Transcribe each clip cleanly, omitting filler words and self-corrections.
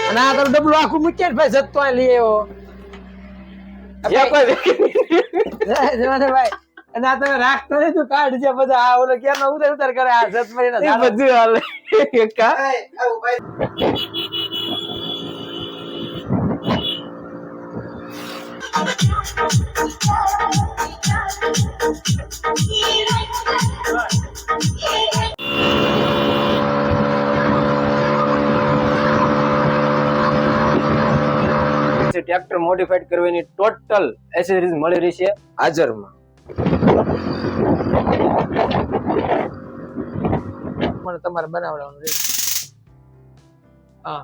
અને આ તારું ડબલું આખું મૂકે ભાઈ જતો લઈ આવ્યો ભાઈ અને આ તમે રાખતો નહીં તું કાઢ છે બધા આ ઓલો ક્યાં ઉતર ઉતર કરે આ જત મરીને બધું હાલે ટ્રેક્ટર મોડિફાઈડ કરવાની ટોટલ એસેસરીઝ મળી રહી છે હાજરમાં. પણ તમારે બનાવવાનું છે. હા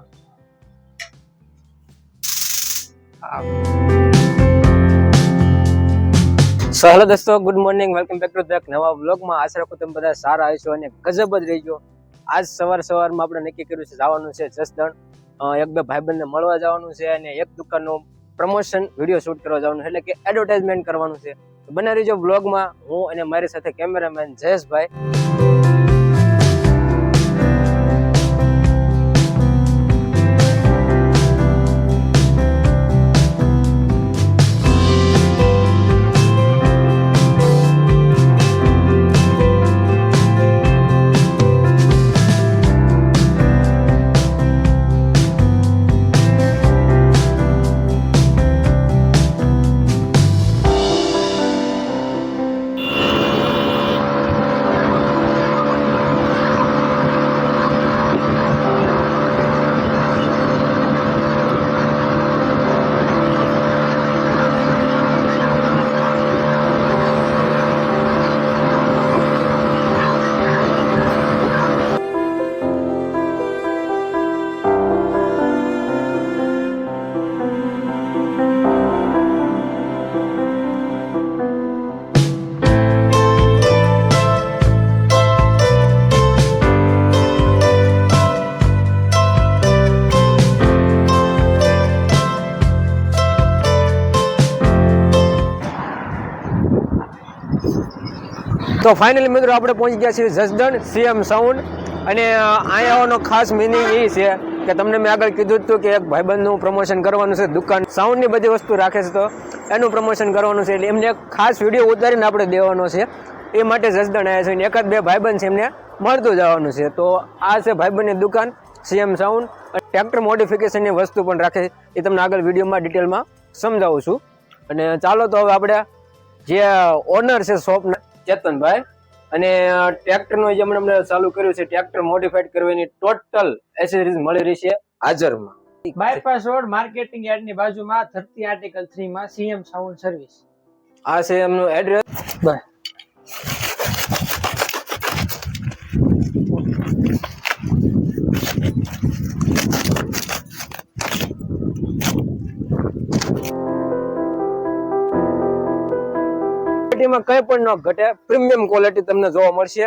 હેલો દોસ્તો, good morning, welcome back to the નવા વ્લોગમાં. આશા રાખું તમે બધા સારા હશો અને ગજબ જ રહીજો. આજ સવારમાં આપણે નક્કી કર્યું છે જવાનું છે જસદણ. એક બે ભાઈબંધને મળવા જવાનું છે અને એક દુકાનનું પ્રમોશન વિડીયો શૂટ કરવા જવાનું છે, એટલે કે એડવર્ટાઇઝમેન્ટ કરવાનું છે. બને રહીજો બ્લોગમાં, હું અને મારી સાથે કેમેરામેન જયેશભાઈ. તો ફાઇનલી મિત્રો આપણે પહોંચી ગયા છીએ જસદણ સીએમ સાઉન્ડ. અને અહીંયા આવવાનો ખાસ મિનિંગ એ છે કે તમને મેં આગળ કીધું હતું કે એક ભાઈબંધનું પ્રમોશન કરવાનું છે, દુકાન સાઉન્ડની બધી વસ્તુ રાખે છે તો એનું પ્રમોશન કરવાનું છે, એટલે એમને એક ખાસ વિડીયો ઉતારીને આપણે દેવાનો છે. એ માટે જસદણ આવ્યા છે અને એકાદ બે ભાઈબંધ છે એમને મળતું જવાનું છે. તો આ છે ભાઈબંધની દુકાન સીએમ સાઉન્ડ. ટ્રેક્ટર મોડિફિકેશનની વસ્તુ પણ રાખે છે, એ તમને આગળ વિડીયોમાં ડિટેલમાં સમજાવું છું. અને ચાલો તો હવે આપણે જે ઓનર છે શોપના ચેતનભાઈ, અને ટ્રેક્ટરનું જે હમણાં ચાલુ કર્યું છે, ટ્રેક્ટર મોડિફાઈડ કરવાની ટોટલ એસેસરીઝ મળી રહી છે હાજરમાં. બાયપાસ રોડ માર્કેટિંગ યાર્ડની બાજુમાં 30 આર્ટિકલ 3 માં સીએમ સાઉન્ડ સર્વિસ. આ છે એમનું એડ્રેસ. બાય ક્વોલિટીમાં કંઈ પણ ન ઘટે, પ્રીમિયમ ક્વોલિટી તમને જોવા મળશે.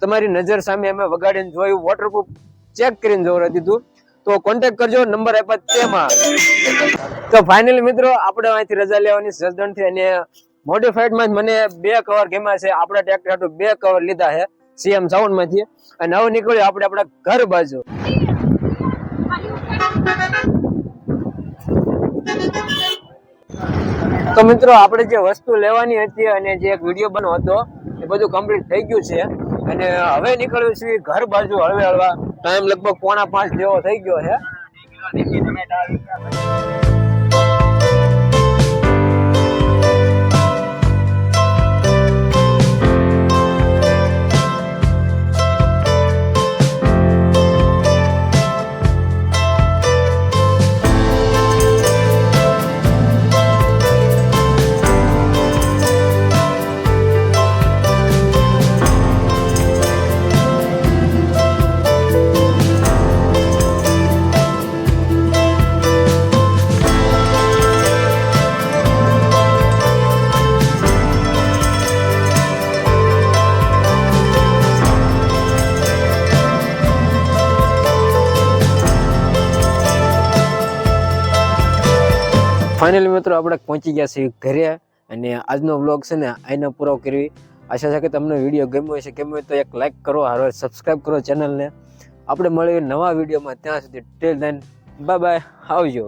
તમારી નજર સામે અમે વગાડીને જોયું, વોટરપ્રૂફ ચેક કરીને જોવા દીધું. તો કોન્ટેક્ટ કરજો, નંબર આપ્યા તેમાં. તો ફાઇનલી મિત્રો આપણે અહીંથી રજા લેવાની જસદણ થી, અને મોડિફાઈડ માં મને 2 કવર ગમ્યા છે. આપણા ટ્રેક્ટર હાટુ 2 કવર લીધા છે સીએમ સાઉન્ડ માંથી, અને હવે નીકળ્યો આપણે આપણા ઘર બાજુ. તો મિત્રો આપણે જે વસ્તુ લેવાની હતી અને જે એક વિડીયો બનવો હતો એ બધું કમ્પ્લીટ થઈ ગયું છે અને હવે નીકળ્યું છે ઘર બાજુ હળવા. ટાઈમ લગભગ 4:45 જેવો થઈ ગયો છે. ફાઇનલી મિત્રો આપણે પહોંચી ગયા છીએ ઘરે અને આજનો વ્લોગ છે ને આઈને પૂરો કરવી. આશા છે કે તમને વિડીયો ગમ્યો હશે. ગમ્યો તો એક લાઇક કરો, હારો સબસ્ક્રાઈબ કરો ચેનલને. આપણે મળીએ નવા વિડીયોમાં. ત્યાં સુધી ટિલ ધેન બાય બાય, આવજો.